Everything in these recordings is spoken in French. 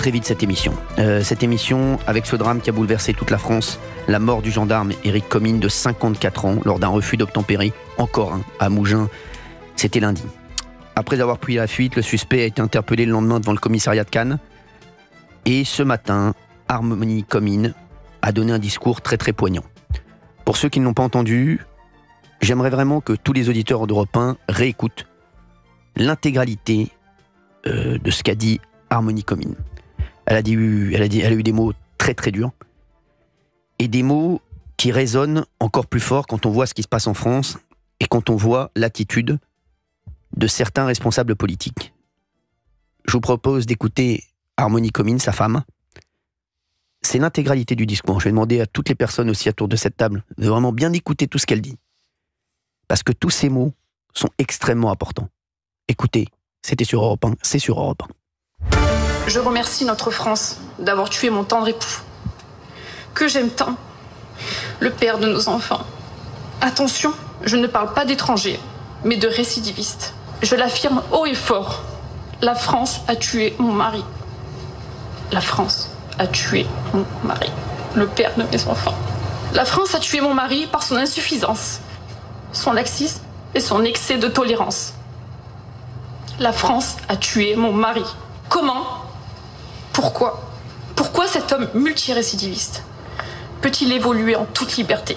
très vite cette émission. Avec ce drame qui a bouleversé toute la France, la mort du gendarme Éric Comines de 54 ans lors d'un refus d'obtempérer, encore un, à Mougins, c'était lundi. Après avoir pris la fuite, le suspect a été interpellé le lendemain devant le commissariat de Cannes. Et ce matin, Harmonie Comines a donné un discours très très poignant. Pour ceux qui ne l'ont pas entendu, j'aimerais vraiment que tous les auditeurs d'Europe 1 réécoutent l'intégralité de ce qu'a dit Harmonie Comines. Elle a eu des mots très très durs et des mots qui résonnent encore plus fort quand on voit ce qui se passe en France et quand on voit l'attitude de certains responsables politiques. Je vous propose d'écouter Harmonie Comines, sa femme. C'est l'intégralité du discours. Je vais demander à toutes les personnes aussi autour de cette table de vraiment bien écouter tout ce qu'elle dit. Parce que tous ces mots sont extrêmement importants. Écoutez, c'était sur Europe 1, c'est sur Europe 1. Je remercie notre France d'avoir tué mon tendre époux, que j'aime tant, le père de nos enfants. Attention, je ne parle pas d'étrangers, mais de récidivistes. Je l'affirme haut et fort, la France a tué mon mari. La France a tué mon mari, le père de mes enfants. La France a tué mon mari par son insuffisance, son laxisme et son excès de tolérance. La France a tué mon mari. Comment ? Pourquoi ? Pourquoi cet homme multirécidiviste peut-il évoluer en toute liberté ?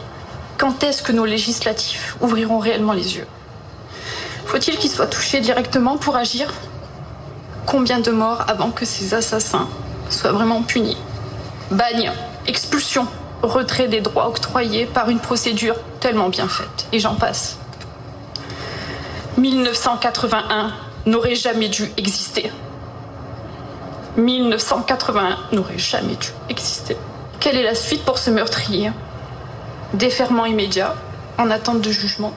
Quand est-ce que nos législatifs ouvriront réellement les yeux ? Faut-il qu'il soit touché directement pour agir ? Combien de morts avant que ces assassins soient vraiment punis ? Bagne, expulsion, retrait des droits octroyés par une procédure tellement bien faite. Et j'en passe. 1981 n'aurait jamais dû exister. 1981 n'aurait jamais dû exister. Quelle est la suite pour ce meurtrier ? Déferment immédiat, en attente de jugement.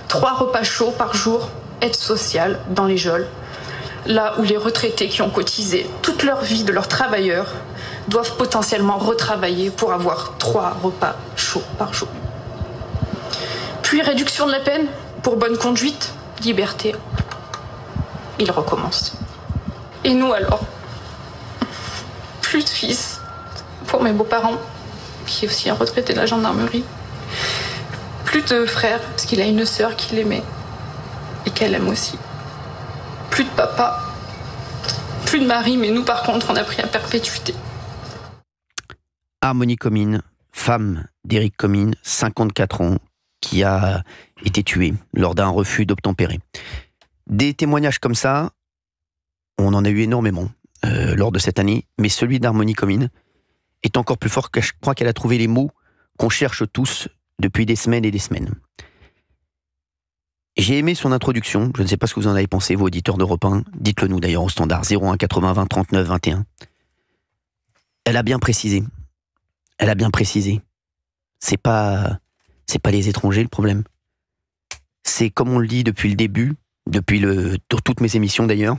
3 repas chauds par jour, aide sociale dans les geôles. Là où les retraités qui ont cotisé toute leur vie de leurs travailleurs doivent potentiellement retravailler pour avoir 3 repas chauds par jour. Puis réduction de la peine pour bonne conduite, liberté. Il recommence. Et nous alors ? Plus de fils pour mes beaux-parents, qui est aussi un retraité de la gendarmerie. Plus de frères, parce qu'il a une sœur qu'il aimait et qu'elle aime aussi. Plus de papa, plus de mari, mais nous par contre on a pris à perpétuité. Harmonie Comines, femme d'Éric Comines, 54 ans, qui a été tuée lors d'un refus d'obtempérer. Des témoignages comme ça, on en a eu énormément lors de cette année, mais celui d'Harmonie Comines est encore plus fort, que je crois qu'elle a trouvé les mots qu'on cherche tous depuis des semaines et des semaines. J'ai aimé son introduction, je ne sais pas ce que vous en avez pensé, vous auditeurs d'Europe 1, dites-le nous d'ailleurs au standard 01 80 20 39 21. Elle a bien précisé. C'est pas les étrangers le problème. C'est comme on le dit depuis le début, dans toutes mes émissions d'ailleurs,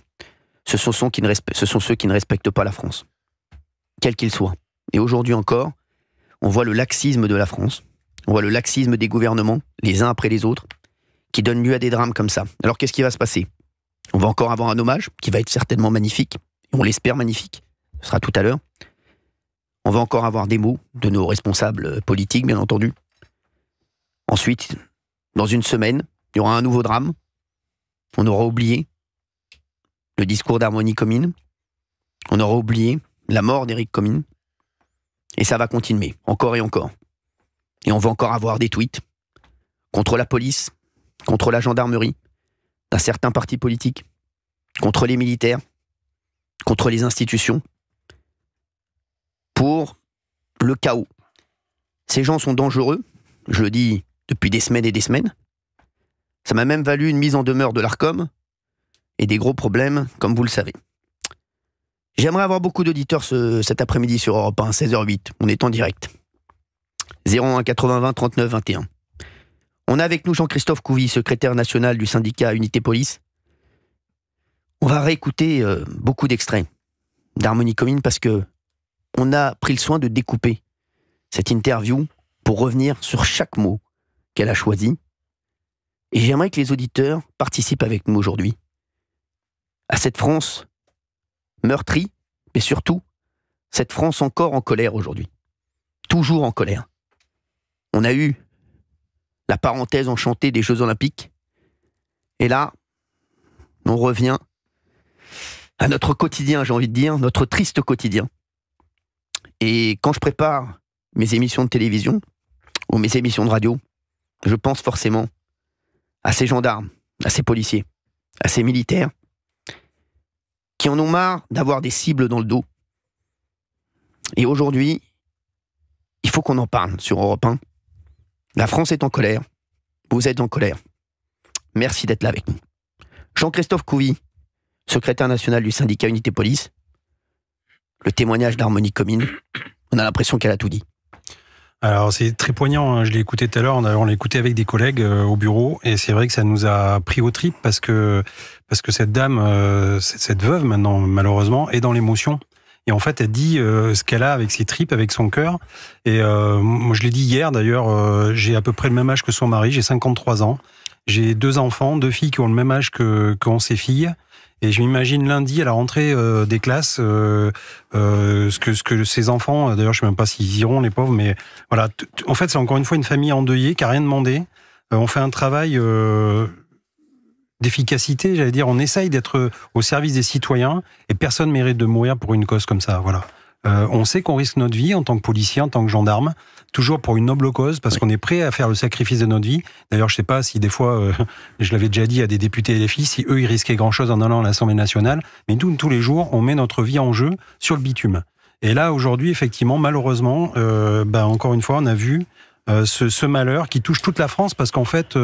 ce sont ceux qui ne respectent pas la France, quel qu'il soit. Et aujourd'hui encore, on voit le laxisme de la France, on voit le laxisme des gouvernements, les uns après les autres, qui donnent lieu à des drames comme ça. Alors qu'est-ce qui va se passer ? On va encore avoir un hommage, qui va être certainement magnifique, et on l'espère magnifique, ce sera tout à l'heure. On va encore avoir des mots de nos responsables politiques, bien entendu. Ensuite, dans une semaine, il y aura un nouveau drame. On aura oublié le discours d'Harmonie Comines. On aura oublié la mort d'Éric Comines. Et ça va continuer, encore et encore. Et on va encore avoir des tweets contre la police, contre la gendarmerie, d'un certain parti politique, contre les militaires, contre les institutions, pour le chaos. Ces gens sont dangereux, je le dis depuis des semaines et des semaines. Ça m'a même valu une mise en demeure de l'Arcom et des gros problèmes, comme vous le savez. J'aimerais avoir beaucoup d'auditeurs cet après-midi sur Europe 1, 16h08. On est en direct. 01 80 20 39 21. On a avec nous Jean-Christophe Couvi, secrétaire national du syndicat Unité Police. On va réécouter beaucoup d'extraits d'Harmonie Comines parce que on a pris le soin de découper cette interview pour revenir sur chaque mot qu'elle a choisi. Et j'aimerais que les auditeurs participent avec nous aujourd'hui à cette France meurtrie mais surtout, cette France encore en colère aujourd'hui. Toujours en colère. On a eu la parenthèse enchantée des Jeux Olympiques, et là, on revient à notre quotidien, j'ai envie de dire, notre triste quotidien. Et quand je prépare mes émissions de télévision, ou mes émissions de radio, je pense forcément à ces gendarmes, à ces policiers, à ces militaires, qui en ont marre d'avoir des cibles dans le dos. Et aujourd'hui, il faut qu'on en parle sur Europe 1. La France est en colère, vous êtes en colère. Merci d'être là avec nous. Jean-Christophe Couvi, secrétaire national du syndicat Unité Police, le témoignage d'Harmonie Comines, on a l'impression qu'elle a tout dit. Alors c'est très poignant, hein. Je l'ai écouté tout à l'heure, on l'a écouté avec des collègues au bureau, et c'est vrai que ça nous a pris aux tripes parce que cette dame, cette veuve maintenant malheureusement, est dans l'émotion. Et en fait, elle dit ce qu'elle a avec ses tripes, avec son cœur. Et moi, je l'ai dit hier d'ailleurs, j'ai à peu près le même âge que son mari, j'ai 53 ans. J'ai 2 enfants, 2 filles qui ont le même âge qu'ont ses filles. Et je m'imagine lundi à la rentrée des classes, ce que ces enfants, d'ailleurs je sais même pas s'ils iront les pauvres, mais voilà. En fait, c'est encore une fois une famille endeuillée qui a rien demandé. On fait un travail d'efficacité, j'allais dire. On essaye d'être au service des citoyens et personne mérite de mourir pour une cause comme ça. Voilà. On sait qu'on risque notre vie en tant que policier, en tant que gendarme, toujours pour une noble cause, parce qu'on est prêt à faire le sacrifice de notre vie. D'ailleurs, je sais pas si des fois, je l'avais déjà dit à des députés LFI, si eux, ils risquaient grand-chose en allant à l'Assemblée nationale, mais nous, tous les jours, on met notre vie en jeu sur le bitume. Et là, aujourd'hui, effectivement, malheureusement, encore une fois, on a vu ce malheur qui touche toute la France, parce qu'en fait,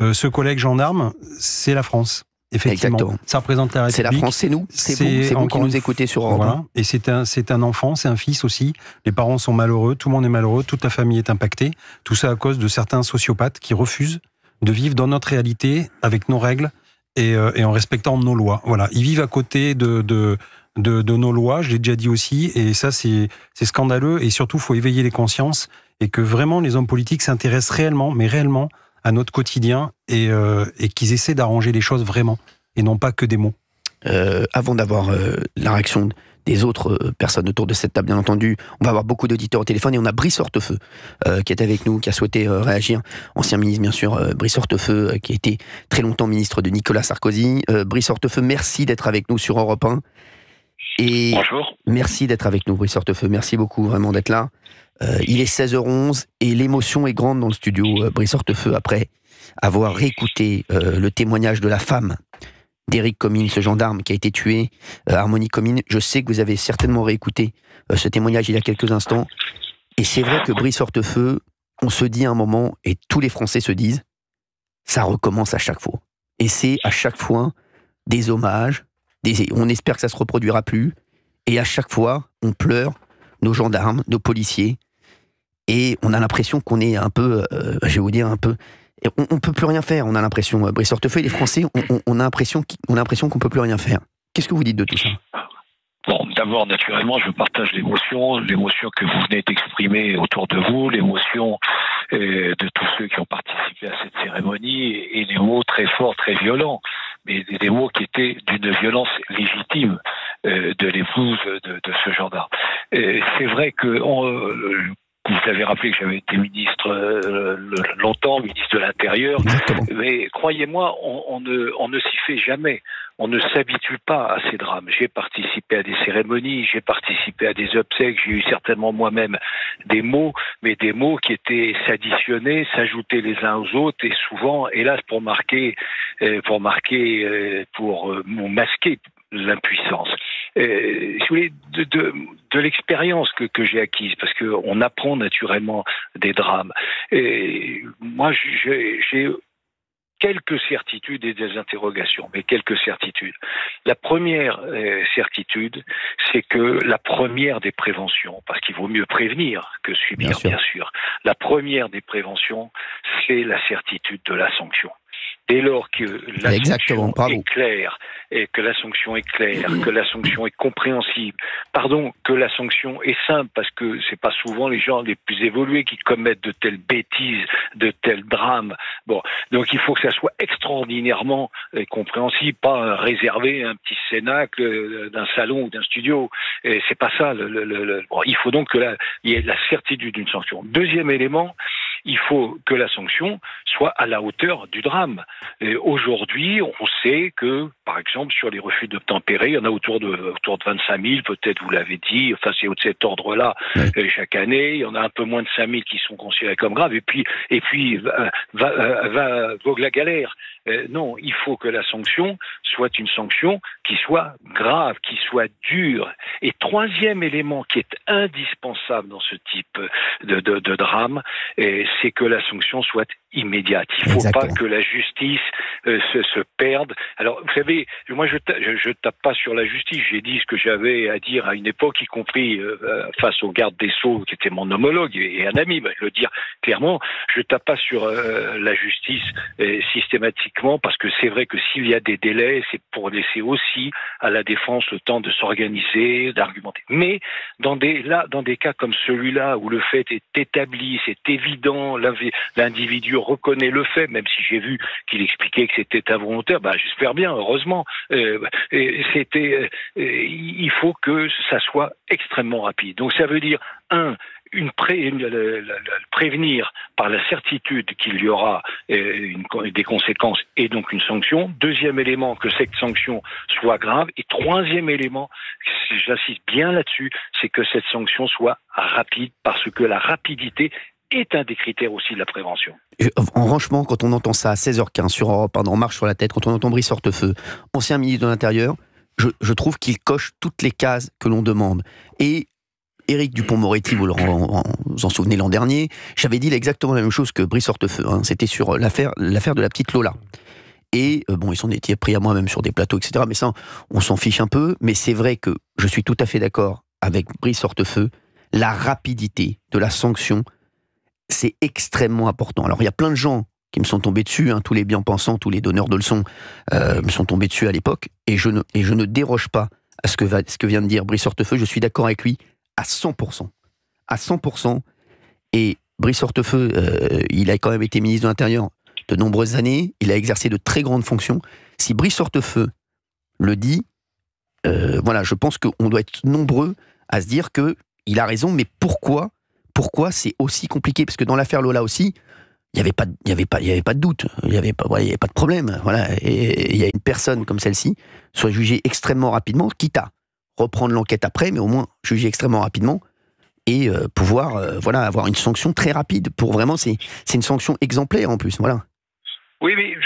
ce collègue gendarme, c'est la France. Effectivement, exactement. Ça représente la République. C'est la France, c'est nous, c'est vous qui nous écoutez sur Europe 1. Voilà. Et c'est un enfant, c'est un fils aussi. Les parents sont malheureux, tout le monde est malheureux, toute la famille est impactée. Tout ça à cause de certains sociopathes qui refusent de vivre dans notre réalité, avec nos règles et en respectant nos lois. Voilà, ils vivent à côté de nos lois, je l'ai déjà dit aussi, et ça c'est scandaleux. Et surtout, il faut éveiller les consciences et que vraiment les hommes politiques s'intéressent réellement, mais réellement, à notre quotidien et qu'ils essaient d'arranger les choses vraiment et non pas que des mots. Avant d'avoir la réaction des autres personnes autour de cette table, bien entendu, on va avoir beaucoup d'auditeurs au téléphone et on a Brice Hortefeux qui est avec nous, qui a souhaité réagir. Ancien ministre, bien sûr, Brice Hortefeux, qui a été très longtemps ministre de Nicolas Sarkozy. Brice Hortefeux, merci d'être avec nous sur Europe 1. Et bonjour. Merci d'être avec nous, Brice Hortefeux. Merci beaucoup vraiment d'être là. Il est 16h11 et l'émotion est grande dans le studio. Brice Hortefeux, après avoir réécouté le témoignage de la femme d'Éric Comines, ce gendarme qui a été tué, Harmonie Comines, je sais que vous avez certainement réécouté ce témoignage il y a quelques instants. Et c'est vrai que Brice Hortefeux, on se dit à un moment, et tous les Français se disent, ça recommence à chaque fois. Et c'est à chaque fois des hommages, on espère que ça se reproduira plus, et à chaque fois, on pleure nos gendarmes, nos policiers, et on a l'impression qu'on est un peu, je vais vous dire un peu, on peut plus rien faire, on a l'impression, Brice Hortefeux et les Français, on a l'impression qu'on peut plus rien faire. Qu'est-ce que vous dites de tout ça ? Bon, d'abord, naturellement, je partage l'émotion que vous venez d'exprimer autour de vous, l'émotion de tous ceux qui ont participé à cette cérémonie, et les mots très forts, très violents, mais des mots qui étaient d'une violence légitime de l'épouse de ce gendarme. C'est vrai que vous avez rappelé que j'avais été ministre longtemps, ministre de l'Intérieur. Exactement. Mais croyez-moi, on ne s'y fait jamais. On ne s'habitue pas à ces drames. J'ai participé à des cérémonies, j'ai participé à des obsèques, j'ai eu certainement moi-même des mots, mais des mots qui étaient s'additionner, s'ajouter les uns aux autres, et souvent, hélas, pour masquer l'impuissance. Si vous voulez, de l'expérience que j'ai acquise, parce qu'on apprend naturellement des drames. Et moi, j'ai quelques certitudes et des interrogations, mais quelques certitudes. La première certitude, c'est que la première des préventions, parce qu'il vaut mieux prévenir que subir, bien sûr. La première des préventions, c'est la certitude de la sanction. Dès lors que la Exactement, sanction est claire, et que la sanction est claire, que la sanction est compréhensible, que la sanction est simple, parce que c'est pas souvent les gens les plus évolués qui commettent de telles bêtises, de tels drames. Bon, donc il faut que ça soit extraordinairement compréhensible, pas réservé à un petit cénacle d'un salon ou d'un studio. Et c'est pas ça. Bon, il faut donc qu'il y ait la certitude d'une sanction. Deuxième élément, il faut que la sanction soit à la hauteur du drame. Aujourd'hui, on sait que, par exemple, sur les refus d'obtempérer, il y en a autour de 25 000, peut-être vous l'avez dit, enfin c'est de cet ordre-là chaque année. Il y en a un peu moins de 5 000 qui sont considérés comme graves. Et puis vogue la galère. Non, il faut que la sanction soit une sanction qui soit grave, qui soit dure. Et troisième élément qui est indispensable dans ce type de drame, c'est que la sanction soit immédiate. Il ne faut pas que la justice se perde. Alors, vous savez, moi je tape pas sur la justice. J'ai dit ce que j'avais à dire à une époque, y compris face au garde des Sceaux, qui était mon homologue et un ami. Je le dire clairement, je tape pas sur la justice systématiquement, parce que c'est vrai que s'il y a des délais, c'est pour laisser aussi à la défense le temps de s'organiser, d'argumenter. Mais dans des cas comme celui-là, où le fait est établi, c'est évident, l'individu reconnaît le fait, même si j'ai vu qu'il expliquait que c'était involontaire, j'espère bien, heureusement. Il faut que ça soit extrêmement rapide. Donc ça veut dire, prévenir par la certitude qu'il y aura des conséquences et donc une sanction. Deuxième élément, que cette sanction soit grave. Et troisième élément, j'insiste bien là-dessus, c'est que cette sanction soit rapide, parce que la rapidité est un des critères aussi de la prévention. Franchement, quand on entend ça à 16h15 sur Europe 1, On marche sur la tête, quand on entend Brice Hortefeux, ancien ministre de l'Intérieur, je trouve qu'il coche toutes les cases que l'on demande. Et Éric Dupond-Moretti, vous vous en souvenez l'an dernier, j'avais dit exactement la même chose que Brice Hortefeux. C'était sur l'affaire de la petite Lola. Et ils s'en étaient pris à moi même sur des plateaux, etc. Mais ça, on s'en fiche un peu. Mais c'est vrai que je suis tout à fait d'accord avec Brice Hortefeux. La rapidité de la sanction, c'est extrêmement important. Alors il y a plein de gens qui me sont tombés dessus, tous les bien-pensants, tous les donneurs de leçons me sont tombés dessus à l'époque. Et je ne déroge pas à ce que vient de dire Brice Hortefeux. Je suis d'accord avec lui à 100%. À 100%. Et Brice Hortefeux, il a quand même été ministre de l'Intérieur de nombreuses années. Il a exercé de très grandes fonctions. Si Brice Hortefeux le dit, je pense qu'on doit être nombreux à se dire qu'il a raison, mais pourquoi c'est aussi compliqué? Parce que dans l'affaire Lola aussi, il n'y avait pas de doute, il n'y avait pas de problème. Voilà. Et il y a une personne comme celle-ci soit jugée extrêmement rapidement, quitte à reprendre l'enquête après, mais au moins jugée extrêmement rapidement et pouvoir avoir une sanction très rapide. Pour vraiment, c'est une sanction exemplaire en plus. Voilà. Oui, mais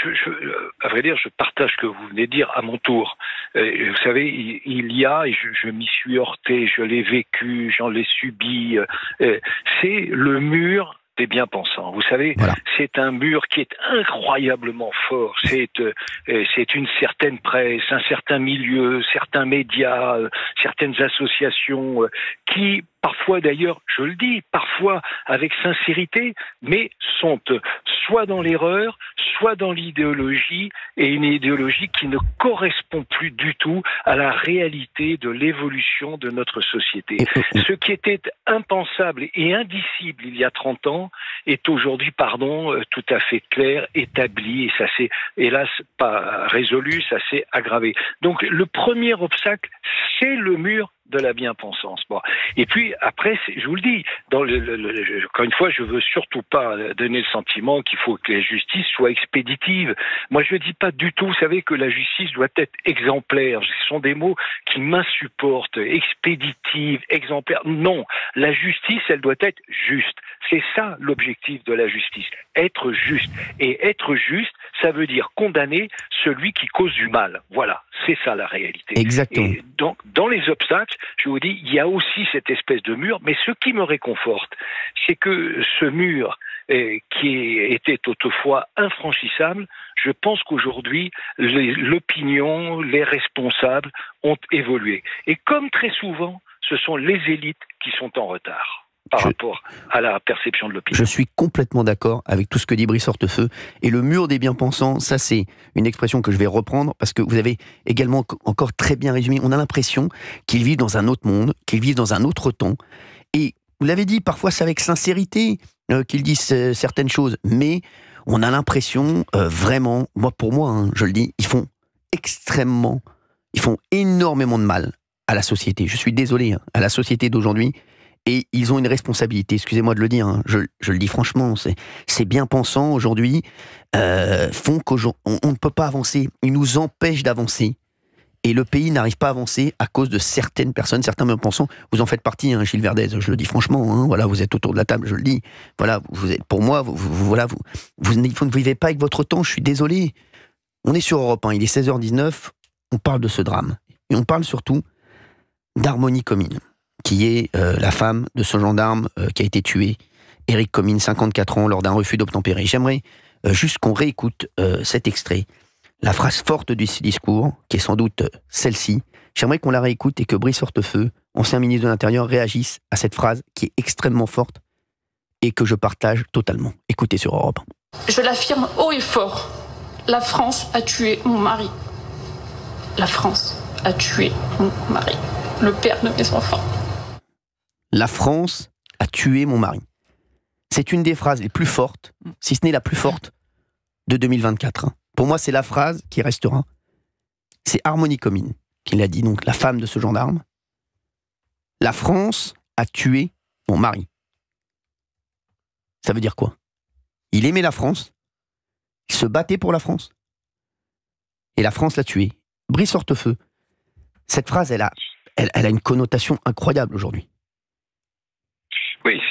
à vrai dire, je partage ce que vous venez de dire à mon tour. Vous savez, il y a, et je m'y suis heurté, je l'ai vécu, j'en l'ai subi, c'est le mur des bien-pensants. Vous savez, C'est un mur qui est incroyablement fort. C'est une certaine presse, un certain milieu, certains médias, certaines associations qui, parfois d'ailleurs, je le dis, parfois avec sincérité, mais sont soit dans l'erreur, soit dans l'idéologie, et une idéologie qui ne correspond plus du tout à la réalité de l'évolution de notre société. Ce qui était impensable et indicible il y a 30 ans est aujourd'hui, tout à fait clair, établi, et ça s'est, hélas, pas résolu, ça s'est aggravé. Donc, le premier obstacle, c'est le mur de la bien-pensance. Bon. Et puis, après, je vous le dis, encore une fois, je veux surtout pas donner le sentiment qu'il faut que la justice soit expéditive. Moi, je ne dis pas du tout, vous savez, que la justice doit être exemplaire. Ce sont des mots qui m'insupportent. Expéditive, exemplaire. Non. La justice, elle doit être juste. C'est ça l'objectif de la justice. Être juste. Et être juste, ça veut dire condamner celui qui cause du mal. Voilà. C'est ça la réalité. Exactement. Et donc, dans les obstacles, je vous dis, il y a aussi cette espèce de mur, mais ce qui me réconforte, c'est que ce mur qui était autrefois infranchissable, je pense qu'aujourd'hui, l'opinion, les responsables ont évolué. Et comme très souvent, ce sont les élites qui sont en retard. par rapport à la perception de l'opinion. Je suis complètement d'accord avec tout ce que dit Brice Hortefeux. Et le mur des bien-pensants, ça c'est une expression que je vais reprendre parce que vous avez également encore très bien résumé. On a l'impression qu'ils vivent dans un autre monde, qu'ils vivent dans un autre temps. Et vous l'avez dit, parfois c'est avec sincérité qu'ils disent certaines choses. Mais on a l'impression vraiment, pour moi, je le dis, ils font énormément de mal à la société. Je suis désolé, à la société d'aujourd'hui. Et ils ont une responsabilité, excusez-moi de le dire, je le dis franchement, ces bien-pensants aujourd'hui font qu'on ne peut pas avancer, ils nous empêchent d'avancer. Et le pays n'arrive pas à avancer à cause de certaines personnes, certains bien-pensants. Vous en faites partie, Gilles Verdez, je le dis franchement, voilà, vous êtes autour de la table, je le dis. Voilà, vous êtes, pour moi, vous ne vivez pas avec votre temps, je suis désolé. On est sur Europe 1, il est 16h19, on parle de ce drame. Et on parle surtout d'Harmonie Comines, qui est la femme de ce gendarme qui a été tué, Éric Comines, 54 ans, lors d'un refus d'obtempérer. J'aimerais juste qu'on réécoute cet extrait, la phrase forte du discours, qui est sans doute celle-ci. J'aimerais qu'on la réécoute et que Brice Hortefeux, ancien ministre de l'Intérieur, réagisse à cette phrase qui est extrêmement forte et que je partage totalement. Écoutez sur Europe 1. Je l'affirme haut et fort, la France a tué mon mari. La France a tué mon mari, le père de mes enfants. La France a tué mon mari. C'est une des phrases les plus fortes, si ce n'est la plus forte, de 2024. Pour moi, c'est la phrase qui restera. C'est Harmonie Comines qui l'a dit, donc la femme de ce gendarme. La France a tué mon mari. Ça veut dire quoi? Il aimait la France, il se battait pour la France, et la France l'a tué. Brice Hortefeux, cette phrase, elle a une connotation incroyable aujourd'hui. Oui,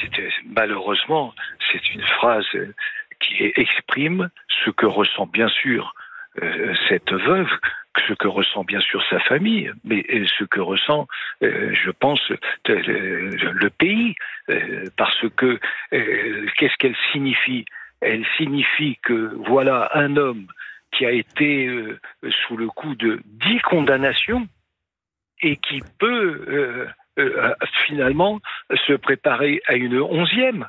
malheureusement, c'est une phrase qui exprime ce que ressent bien sûr cette veuve, ce que ressent bien sûr sa famille, mais ce que ressent, je pense, le pays, parce que qu'est-ce qu'elle signifie? Elle signifie que voilà un homme qui a été sous le coup de 10 condamnations et qui peut finalement se préparer à une 11e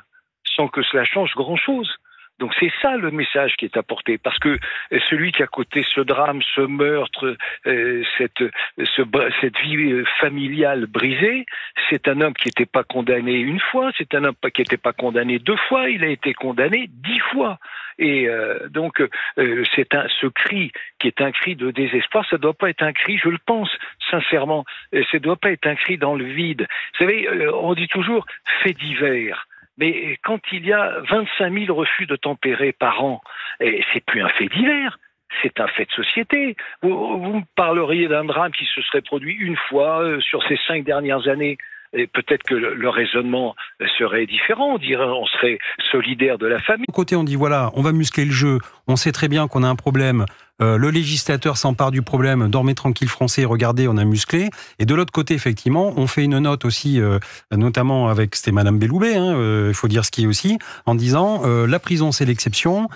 sans que cela change grand-chose. Donc c'est ça le message qui est apporté, parce que celui qui a côté ce drame, ce meurtre, cette vie familiale brisée, c'est un homme qui n'était pas condamné une fois, c'est un homme qui n'était pas condamné 2 fois, il a été condamné 10 fois. Et donc ce cri qui est un cri de désespoir, ça doit pas être un cri, je le pense sincèrement, ça doit pas être un cri dans le vide. Vous savez, on dit toujours fait divers. Mais quand il y a 25 000 refus de tempérer par an, c'est plus un fait divers, c'est un fait de société. Vous me parleriez d'un drame qui se serait produit une fois sur ces 5 dernières années. Et peut-être que le raisonnement serait différent, on serait solidaire de la famille. D'un côté, on dit voilà, on va muscler le jeu, on sait très bien qu'on a un problème, le législateur s'empare du problème, dormez tranquille français, regardez, on a musclé. Et de l'autre côté, effectivement, on fait une note aussi, notamment avec, c'était Madame Belloubet, il faut dire ce qui est aussi, en disant la prison c'est l'exception,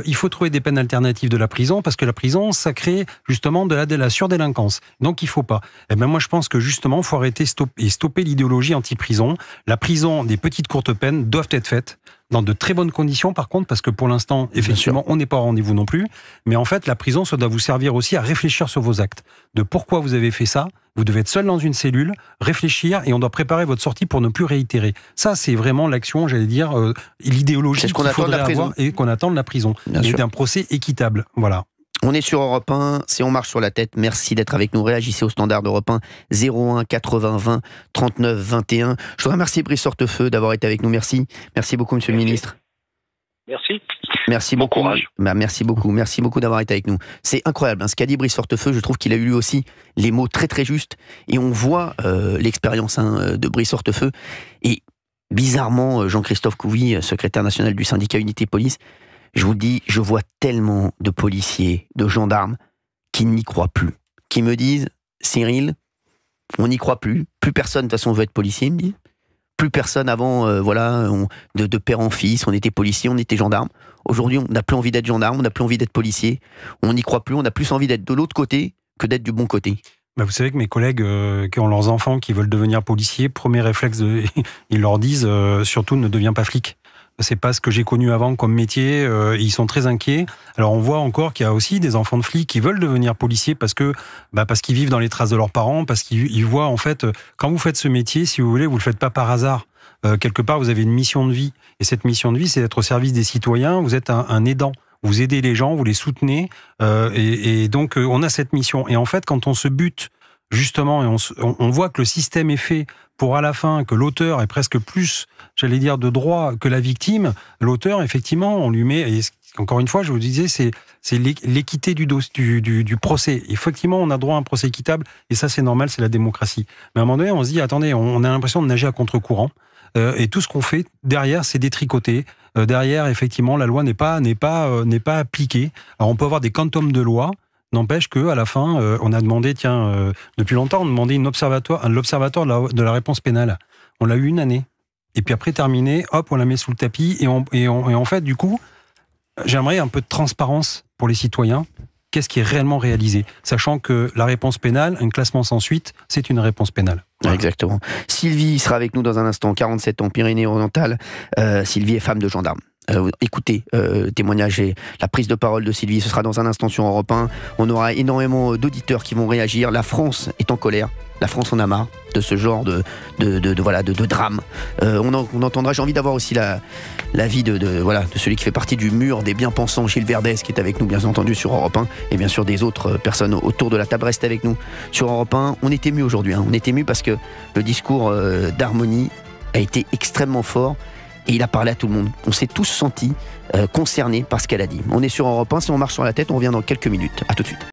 il faut trouver des peines alternatives de la prison, parce que la prison, ça crée justement de la surdélinquance. Donc il faut pas. Et ben moi je pense que justement, il faut arrêter stopper l'idéologie anti-prison. La prison, des petites courtes peines doivent être faites dans de très bonnes conditions, par contre, parce que pour l'instant, effectivement, on n'est pas au rendez-vous non plus. Mais en fait, la prison, ça doit vous servir aussi à réfléchir sur vos actes. De pourquoi vous avez fait ça. Vous devez être seul dans une cellule, réfléchir, et on doit préparer votre sortie pour ne plus réitérer. Ça, c'est vraiment l'action, j'allais dire, l'idéologie qu'il faudrait avoir et qu'on attend de la prison. Et d'un procès équitable. Voilà. On est sur Europe 1, c'est On marche sur la tête. Merci d'être avec nous. Réagissez au standard d'Europe 1, 01 80 20 39 21. Je voudrais remercier Brice Hortefeux d'avoir été avec nous. Merci. Merci beaucoup, Monsieur le Ministre. Merci. Merci beaucoup. Courage. Merci beaucoup. Merci beaucoup d'avoir été avec nous. C'est incroyable, ce qu'a dit Brice Hortefeux. Je trouve qu'il a eu lui aussi les mots très très justes. Et on voit l'expérience de Brice Hortefeux. Et bizarrement, Jean-Christophe Couvi, secrétaire national du syndicat Unité Police, je vous dis, je vois tellement de policiers, de gendarmes qui n'y croient plus, qui me disent, Cyril, on n'y croit plus personne de toute façon veut être policier, me dit. Plus personne avant, de père en fils, on était policier, on était gendarme. Aujourd'hui, on n'a plus envie d'être gendarme, on n'a plus envie d'être policier, on n'y croit plus, on a plus envie d'être de l'autre côté que d'être du bon côté. Vous savez que mes collègues qui ont leurs enfants qui veulent devenir policiers, premier réflexe, ils leur disent surtout ne deviens pas flic. C'est pas ce que j'ai connu avant comme métier. Ils sont très inquiets. Alors on voit encore qu'il y a aussi des enfants de flics qui veulent devenir policiers parce qu'ils vivent dans les traces de leurs parents, parce qu'ils voient en fait quand vous faites ce métier, si vous voulez, vous le faites pas par hasard. Quelque part, vous avez une mission de vie et cette mission de vie, c'est d'être au service des citoyens. Vous êtes un aidant. Vous aidez les gens, vous les soutenez, et donc on a cette mission. Et en fait, quand on se bute, justement, et on voit que le système est fait pour à la fin, que l'auteur est presque plus, j'allais dire, de droit que la victime, l'auteur, effectivement, on lui met, et encore une fois, je vous disais, c'est l'équité du procès. Effectivement, on a droit à un procès équitable, et ça, c'est normal, c'est la démocratie. Mais à un moment donné, on se dit, attendez, on a l'impression de nager à contre-courant, et tout ce qu'on fait derrière, c'est détricoter. Derrière, effectivement, la loi n'est pas appliquée. Alors, on peut avoir des quantums de loi. N'empêche qu'à la fin, on a demandé, depuis longtemps, on demandait l'observatoire de la réponse pénale. On l'a eu une année. Et puis après, terminé, hop, on la met sous le tapis. Et en fait, du coup, j'aimerais un peu de transparence pour les citoyens. Qu'est-ce qui est réellement réalisé? Sachant que la réponse pénale, un classement sans suite, c'est une réponse pénale. Voilà. Exactement. Sylvie sera avec nous dans un instant, 47 ans, Pyrénées-Orientales. Sylvie est femme de gendarme. Écoutez, témoignage et la prise de parole de Sylvie, ce sera dans un instant sur Europe 1. On aura énormément d'auditeurs qui vont réagir. La France est en colère. La France en a marre de ce genre de drame. On entendra, j'ai envie d'avoir aussi l'avis de celui qui fait partie du mur des bien-pensants, Gilles Verdès, qui est avec nous, bien entendu, sur Europe 1, et bien sûr des autres personnes autour de la table. Restez avec nous sur Europe 1. On est ému aujourd'hui, On est ému parce que le discours d'Harmonie a été extrêmement fort. Et il a parlé à tout le monde. On s'est tous sentis concernés par ce qu'elle a dit. On est sur Europe 1. Si on marche sur la tête, on revient dans quelques minutes. À tout de suite.